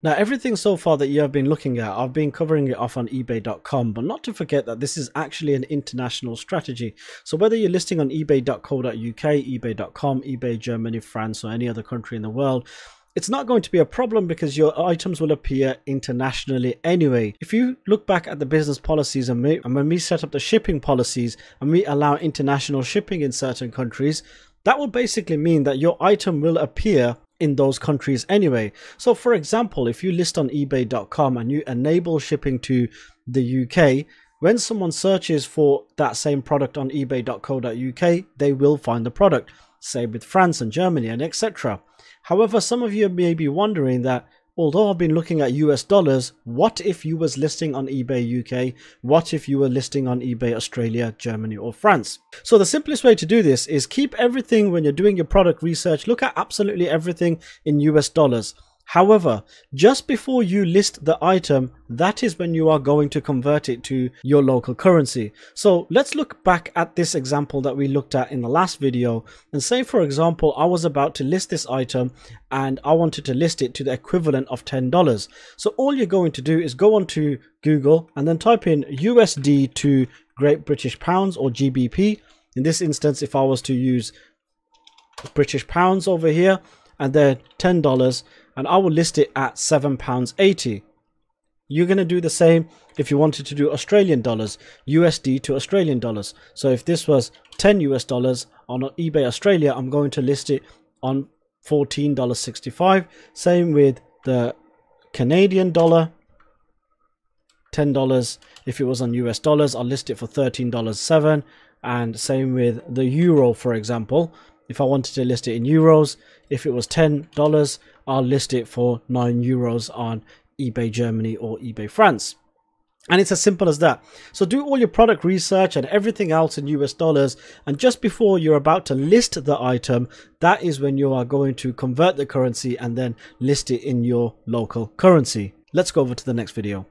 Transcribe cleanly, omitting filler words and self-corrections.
Now, everything so far that you have been looking at, I've been covering it off on ebay.com, but not to forget that this is actually an international strategy. So whether you're listing on ebay.co.uk, ebay.com, eBay Germany, France, or any other country in the world, it's not going to be a problem because your items will appear internationally anyway. If you look back at the business policies and when we set up the shipping policies and we allow international shipping in certain countries, that will basically mean that your item will appear in those countries anyway. So for example, if you list on ebay.com and you enable shipping to the UK, when someone searches for that same product on ebay.co.uk, they will find the product. Same with France and Germany and etc. However, some of you may be wondering that although I've been looking at US dollars, what if you was listing on eBay UK? What if you were listing on eBay Australia, Germany, or France? So the simplest way to do this is keep everything when you're doing your product research. Look at absolutely everything in US dollars. However, just before you list the item, that is when you are going to convert it to your local currency. So let's look back at this example that we looked at in the last video and say, for example, I was about to list this item and I wanted to list it to the equivalent of $10. So all you're going to do is go onto Google and then type in USD to Great British Pounds or GBP. In this instance, if I was to use British Pounds over here and then $10, and I will list it at £7.80. You're going to do the same if you wanted to do Australian dollars, USD to Australian dollars. So if this was $10 US on eBay Australia, I'm going to list it on $14.65. Same with the Canadian dollar, $10. If it was on US dollars, I'll list it for $13.07. And same with the euro, for example. If I wanted to list it in euros, if it was $10, I'll list it for €9 on eBay Germany or eBay France. And it's as simple as that. So do all your product research and everything else in US dollars. And just before you're about to list the item, that is when you are going to convert the currency and then list it in your local currency. Let's go over to the next video.